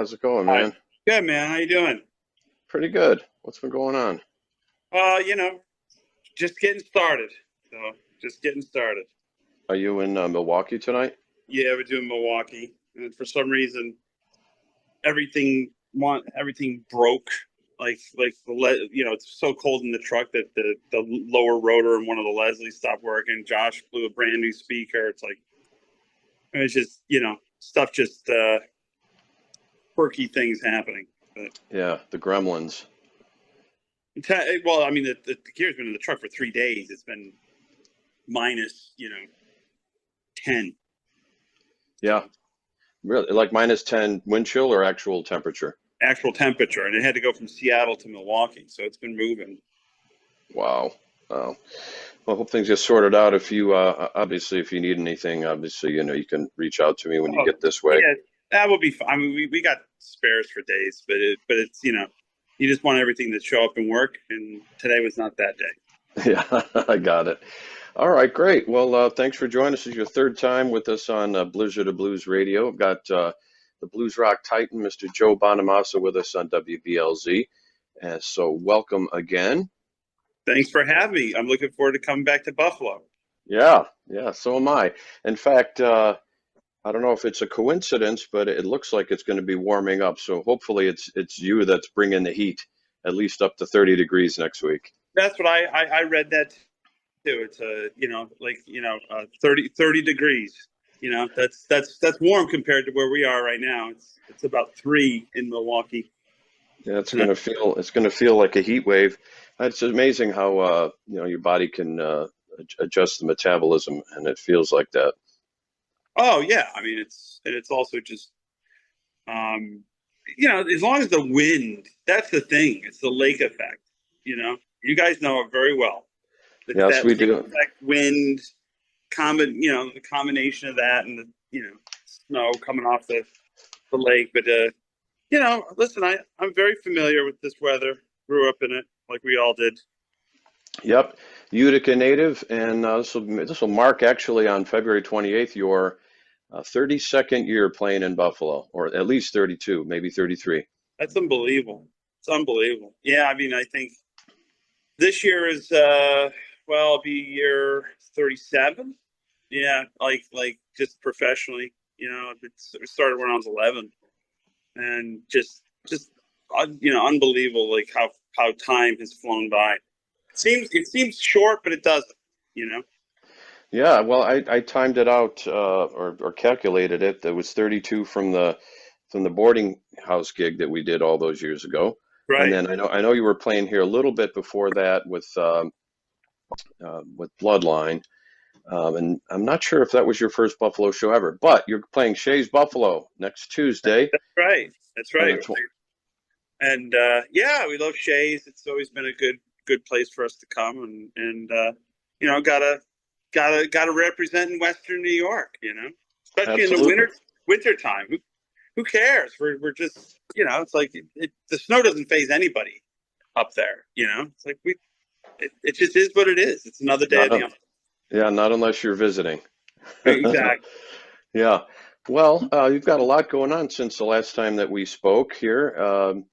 How's it going, Hi. man? Good, man. How you doing? Pretty good. What's been going on? You know, just getting started. So, just getting started. Are you in Milwaukee tonight? Yeah, we're doing Milwaukee, and for some reason, everything broke. It's so cold in the truck that the lower rotor and one of the Leslies stopped working. Josh blew a brand new speaker. It's just stuff just quirky things happening. But Yeah, the Gremlins. well, I mean, the gear's been in the truck for 3 days. It's been minus 10. Yeah, So really, like -10 wind chill or actual temperature? actual temperature, and it had to go from Seattle to Milwaukee, so it's been moving. Wow. Wow. Well, hope things get sorted out. If you obviously, if you need anything, obviously, you can reach out to me when you Oh, get this way. yeah, that will be fine. I mean, we got spares for days, but it's you just want everything to show up and work, and today was not that day. Yeah, I got it. All right, great. Well, thanks for joining us. This is your third time with us on Blizzard of Blues Radio. I've got the Blues Rock Titan, Mr. Joe Bonamassa, with us on WBLZ. And so, welcome again. Thanks for having me. I'm looking forward to coming back to Buffalo. Yeah, yeah, so am I. In fact, I don't know if it's a coincidence, but it looks like it's going to be warming up. So hopefully, it's you that's bringing the heat, at least up to 30 degrees next week. That's what I read that too. It's 30 degrees. That's warm compared to where we are right now. It's about 3 in Milwaukee. Yeah, It's not. it's going to feel like a heat wave. It's amazing how your body can adjust the metabolism, and it feels like that. Oh yeah, I mean it's also just um, as long as the wind. That's the thing. It's the lake effect. You guys know it very well. It's Yes, that we lake do. effect wind the combination of that and the snow coming off the lake. But listen, I'm very familiar with this weather. Grew up in it like we all did. Yep, Utica native, and this will mark actually on February 28th your 32nd year playing in Buffalo, or at least 32, maybe 33. That's unbelievable. It's unbelievable. Yeah, I mean, I think this year is it'll be year 37. Yeah, like just professionally, it started when I was 11, and just unbelievable, like how time has flown by. It seems short, but it doesn't. You know. Yeah, well, I timed it out or calculated it. That was 32 from the boarding house gig that we did all those years ago, and Right. then I know you were playing here a little bit before that with Bloodline, and I'm not sure if that was your first Buffalo show ever, but you're playing Shays Buffalo next Tuesday That's right. That's on right. the tw And yeah, we love Shays. It's always been a good place for us to come, and gotta represent in Western New York. Especially in the Absolutely. winter time. Who cares? We're just it's like the snow doesn't phase anybody up there. It's like it just is what it is. It's another day Not of the un Yeah, not unless you're visiting. exactly. Yeah. Well, you've got a lot going on since the last time that we spoke here.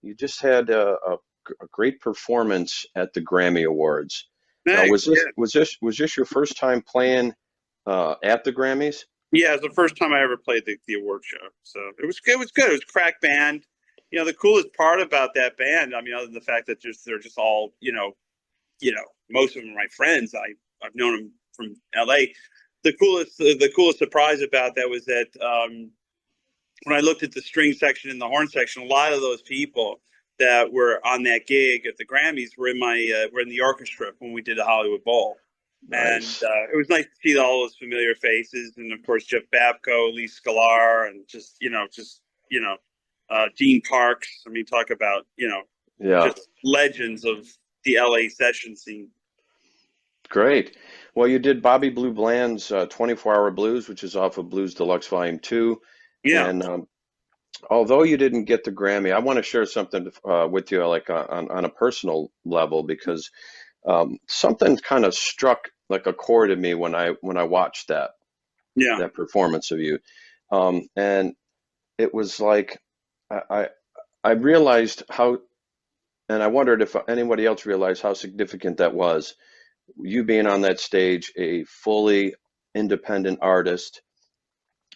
You just had a great performance at the Grammy Awards. Now, Thanks. Yeah. was this your first time playing at the Grammys? Yeah, it was the first time I ever played the award show, so it was good. It was crack band. The coolest part about that band, I mean, other than the fact that they're just all most of them are my friends. I've known them from L.A. The coolest surprise about that was that when I looked at the string section and the horn section, a lot of those people that were on that gig at the Grammys were in the orchestra when we did the Hollywood Bowl. And Nice. it was nice to see all those familiar faces, and of course Jeff Babco, Lee Sklar, and Dean Parks. I mean, talk about Yeah, just legends of the LA session scene. great. Well, you did Bobby Blue Bland's 24-Hour Blues, which is off of Blues Deluxe Volume 2. Yeah, And although you didn't get the Grammy, I want to share something with you, like on a personal level, because something kind of struck like a chord in me when I watched yeah, that performance of you, and it was like I I realized how, and I wondered if anybody else realized how significant that was. You being on that stage, a fully independent artist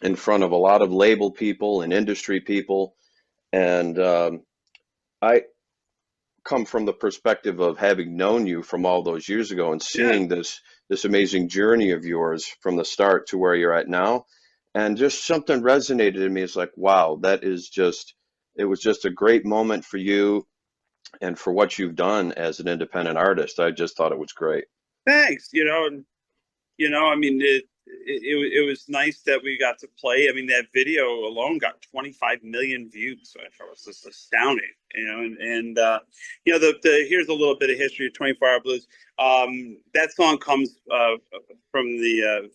in front of a lot of label people and industry people, and I come from the perspective of having known you from all those years ago and Yeah, seeing this amazing journey of yours from the start to where you're at now, and just something resonated in me. It's like, wow, that is just, it was just a great moment for you and for what you've done as an independent artist. I just thought it was great. thanks. And I mean, it was nice that we got to play. I mean, that video alone got 25 million views. So it was just astounding. And the here's a little bit of history of 24 Hour Blues. That song comes from the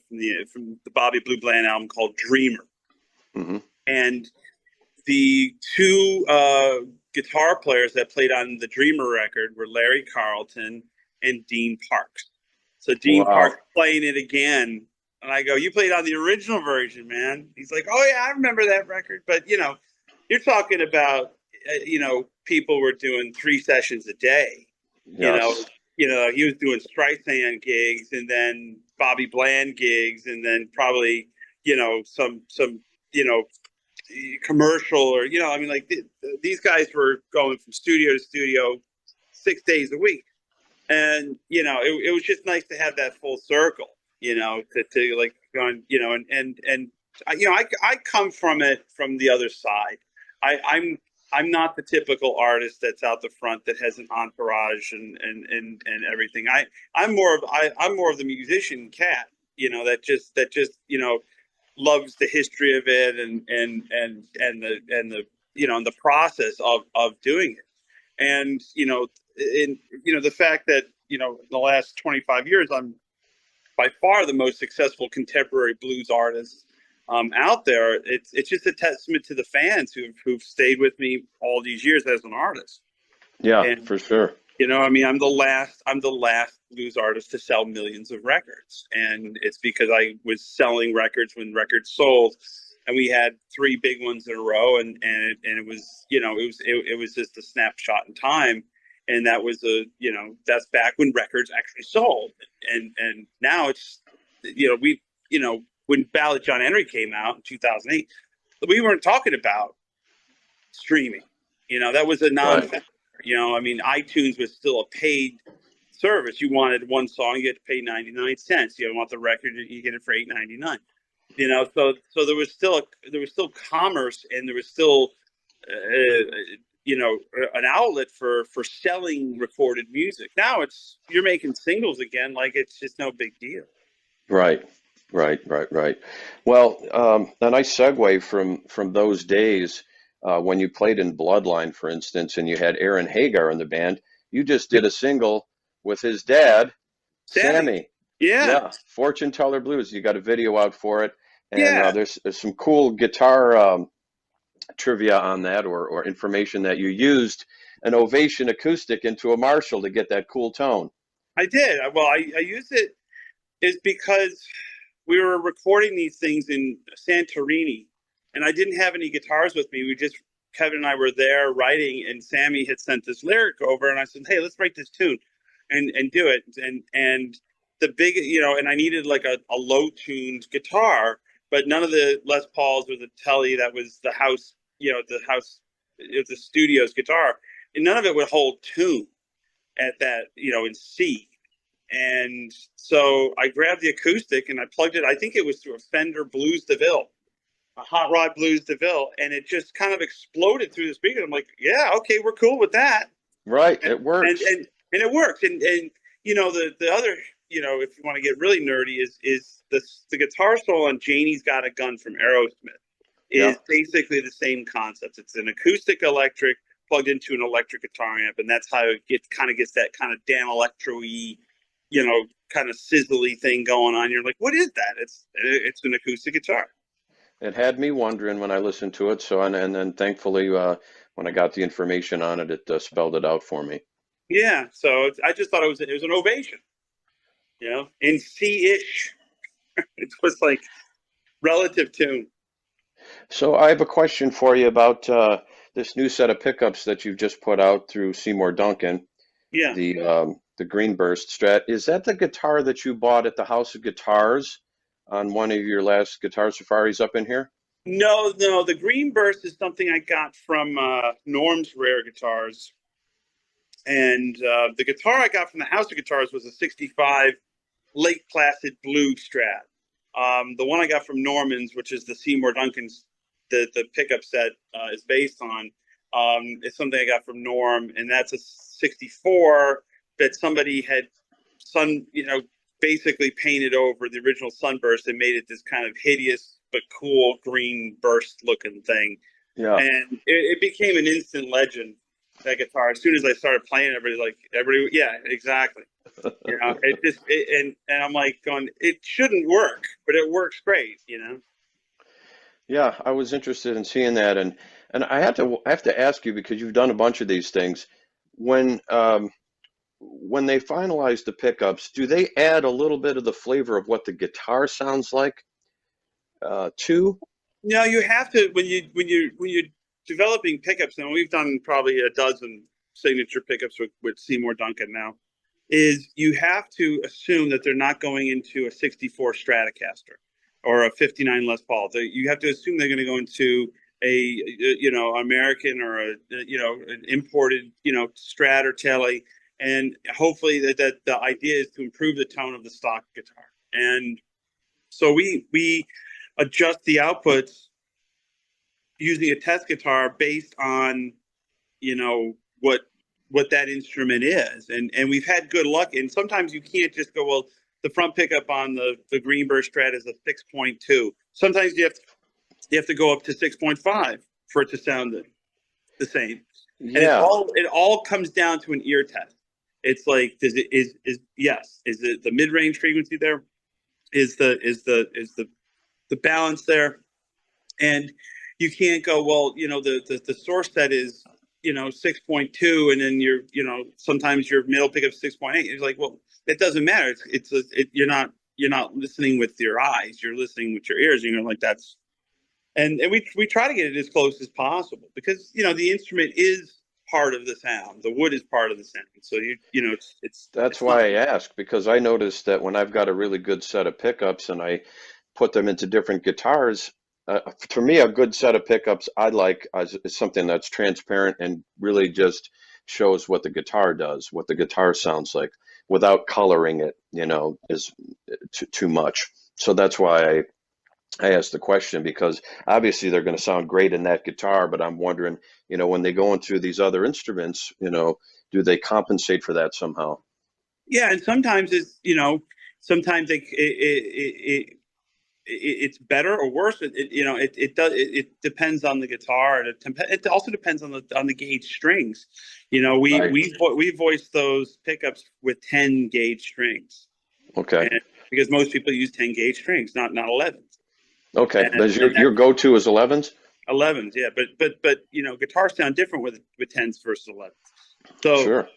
Bobby Blue Bland album called Dreamer, Hmm. and the two guitar players that played on the Dreamer record were Larry Carlton and Dean Parks. So Dean Wow. Parks playing it again, and I go, "You played on the original version, man." He's like, "Oh yeah, I remember that record." But you're talking about people were doing 3 sessions a day. You know, Yes. he was doing Streisand gigs, and then Bobby Bland gigs, and then probably some you know commercial, or I mean, like these guys were going from studio to studio 6 days a week, and it was just nice to have that full circle, to like going, and I come from it from the other side. I'm not the typical artist that's out the front that has an entourage and everything. I'm more of the musician cat, that just loves the history of it, and the process of doing it. And the fact that in the last 25 years I'm by far the most successful contemporary blues artist out there. It's just a testament to the fans who've stayed with me all these years as an artist. Yeah, And for sure. I mean, I'm the last blues artist to sell millions of records, and it's because I was selling records when records sold, and we had three big ones in a row, and it was it was just a snapshot in time, and that was that's back when records actually sold, and now it's we when Ballad John Henry came out in 2008, we weren't talking about streaming. That was a Right. non-factor. I mean, iTunes was still a paid service. You wanted one song, you had to pay 99 cents. You want the record, you get it for $8.99. So there was still commerce, and there was still an outlet for selling recorded music. Now you're making singles again, like it's just no big deal. Right. Right. Right. Right. Well, a nice segue from those days, when you played in Bloodline, for instance, and you had Aaron Hagar in the band. You just did a single with his dad, Sammy, Sammy. yeah, Yeah, Fortune Teller Blues. You got a video out for it, and yeah. there's some cool guitar trivia on that, or information that you used an Ovation acoustic into a Marshall to get that cool tone. I did. Well, I used it is because we were recording these things in Santorini, and I didn't have any guitars with me. Kevin and I were there writing, and Sammy had sent this lyric over, and I said, "Hey, let's write this tune, and do it." And the big, and I needed like a low tuned guitar, but none of the Les Pauls or the Telly that was the house, it was the studio's guitar, and none of it would hold tune at that, in C. And so I grabbed the acoustic and I plugged it. I think it was through a Fender Blues DeVille, a Hot Rod Blues DeVille, and it just kind of exploded through the speaker. I'm like, yeah, okay, we're cool with that, Right, and it and works. and, and it worked. And the other, if you want to get really nerdy, is the guitar solo on Janie's Got a Gun from Aerosmith Yeah, is basically the same concept. It's an acoustic electric plugged into an electric guitar amp, and that's how it kind of gets that kind of Dan Electro-y, kind of sizzly thing going on. You're like, what is that? It's an acoustic guitar. it had me wondering when I listened to it. So, and then thankfully, when I got the information on it, it spelled it out for me. Yeah. So I just thought it was an ovation, in C-ish. It was like relative tune. So I have a question for you about this new set of pickups that you've just put out through Seymour Duncan, Yeah. the Green Burst Strat. Is that the guitar that you bought at the House of Guitars on one of your last guitar safaris up in here? No, no, the Green Burst is something I got from Norm's Rare Guitars. And the guitar I got from the House of Guitars was a 65 Lake Placid Blue Strat. The one I got from Norman's, which is the Seymour Duncan's, the pickup set is based on, is something I got from Norm, and that's a 64 that somebody had basically painted over the original Sunburst and made it this kind of hideous but cool green burst looking thing. Yeah. And it became an instant legend. That guitar. As soon as I started playing, everybody, yeah, exactly. And I'm like going, it shouldn't work, but it works great. Yeah, I was interested in seeing that, and I have to ask you because you've done a bunch of these things. When when they finalize the pickups, do they add a little bit of the flavor of what the guitar sounds like too? No, you have to when you're developing pickups, and we've done probably a dozen signature pickups with Seymour Duncan now, is you have to assume that they're not going into a 64 Stratocaster or a 59 Les Paul. You have to assume they're going to go into a American or an imported Strat or Tele, and hopefully that the idea is to improve the tone of the stock guitar. And so we adjust the outputs using a test guitar based on what that instrument is, and we've had good luck. And sometimes you can't just go, well, the front pickup on the Greenburst Strat is a 6.2. Sometimes you have to go up to 6.5 for it to sound the same. And Yeah. it all comes down to an ear test. It's like, is it the mid range frequency there? Is the balance there? And you can't go, well, the source set is 6.2, and then sometimes your middle pickup 6.8. It's like, well, it doesn't matter. You're not listening with your eyes. You're listening with your ears. Like that's, and we try to get it as close as possible because the instrument is part of the sound. The wood is part of the sound. So That's it's not. why I ask, because I noticed that when I've got a really good set of pickups and I put them into different guitars, for me, a good set of pickups I like is something that's transparent and really just shows what the guitar does, what the guitar sounds like, without coloring it, is too much. So that's why I asked the question, because obviously they're going to sound great in that guitar, but I'm wondering, when they go into these other instruments, do they compensate for that somehow? Yeah, and sometimes sometimes it's better or worse. It depends on the guitar. It also depends on the gauge strings. Right. We voice those pickups with 10 gauge strings, Okay. and because most people use 10 gauge strings, not 11s. Okay. And, Does and your go-to is 11s? 11s, yeah, but guitars sound different with 10s versus 11s. So Sure.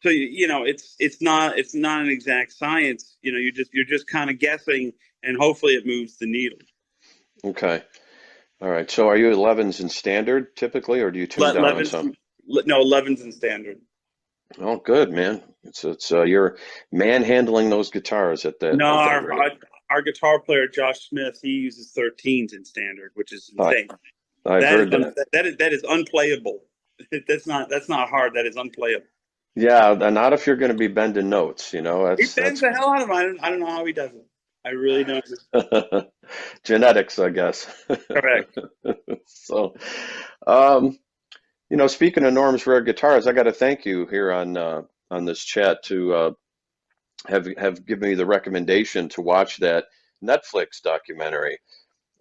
it's not an exact science. You're just kind of guessing, and hopefully it moves the needle. Okay. All right. So are you 11s in standard typically, or do you tune down on 11s, some? no, 11s in standard. Oh, good, man. It's you're manhandling those guitars at No, that rate. our guitar player Josh Smith, he uses 13s in standard, which is I, insane. I've heard that. That is unplayable. That's not hard. That is unplayable. Yeah, and not if you're going to be bending notes, He bends that's the hell out of mine. I don't know how he does it. I really don't. genetics, I guess. Correct. So, um, speaking of Norm's Rare Guitars, I got to thank you here on this chat to have given me the recommendation to watch that Netflix documentary.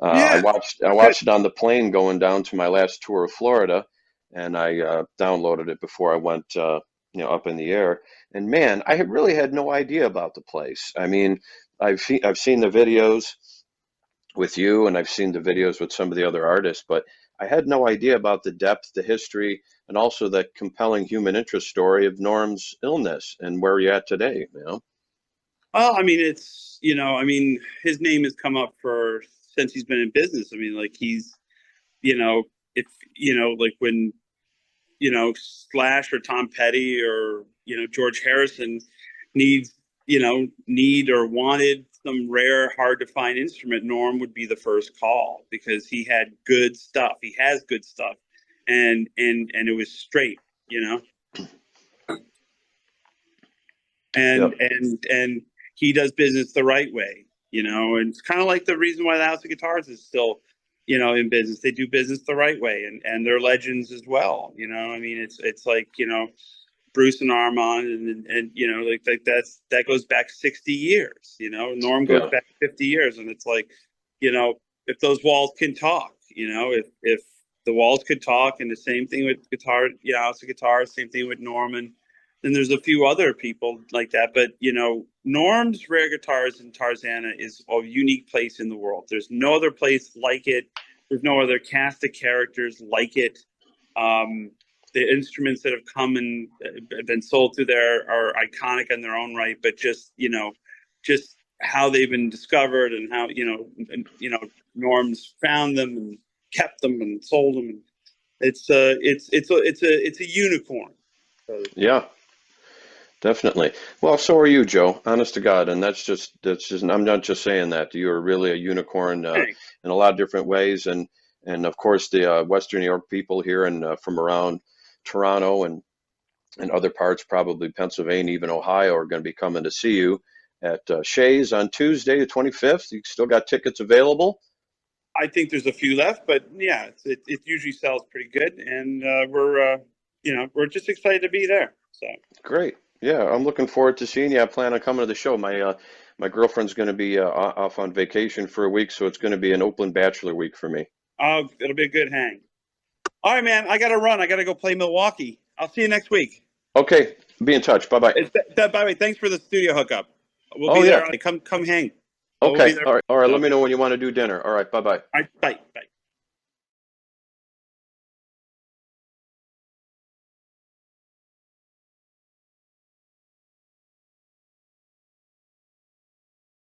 Yeah. I Good. watched it on the plane going down to my last tour of Florida, and I downloaded it before I went up in the air. And man, I had really had no idea about the place. I mean, I've seen the videos with you, and I've seen the videos with some of the other artists, but I had no idea about the depth, the history, and also the compelling human interest story of Norm's illness and where you're at today. Well, I mean, his name has come up since he's been in business. I mean, like if like when you know, Slash or Tom Petty or, you know, George Harrison needs, you know, need or wanted some rare, hard to find instrument, Norm would be the first call because he had good stuff. He has good stuff. And it was straight, you know. And Yep. and he does business the right way, you know, and it's kind of like the reason why the House of Guitars is still, you know, in business. They do business the right way, and they're legends as well, you know. I mean, it's like, you know, Bruce and Armand, and you know, like that goes back 60 years, you know. Norm goes Yeah. back 50 years, and it's like, you know, if those walls can talk, you know, if the walls could talk, and the same thing with guitar, you know, House of Guitars, same thing with Norman. Then there's a few other people like that, but you know, Norm's Rare Guitars in Tarzana is a unique place in the world. There's no other place like it. There's no other cast of characters like it. The instruments that have come and have been sold through there are iconic in their own right, but just, you know, just how they've been discovered and how, you know, Norm's found them and kept them and sold them. And it's a unicorn. So, Yeah. Definitely. Well, so are you, Joe. Honest to God, and that's just. I'm not just saying that. You are really a unicorn thanks. in a lot of different ways, and of course the Western New York people here and from around Toronto and other parts, probably Pennsylvania, even Ohio, are going to be coming to see you at Shays on Tuesday, the 25th. You still got tickets available? I think there's a few left, but yeah, it usually sells pretty good, and you know, we're just excited to be there. So Great. Yeah, I'm looking forward to seeing you. I plan on coming to the show. My girlfriend's going to be off on vacation for a week, so it's going to be an Oakland bachelor week for me. it'll be a good hang. All right, man. I got to run. I got to go play Milwaukee. I'll see you next week. Okay, be in touch. Bye bye. By the way, thanks for the studio hookup. We'll Oh be yeah. there. Come hang. We'll be Okay. there. All right. All right. So, Let me know when you want to do dinner. All right. Bye bye. all right, bye.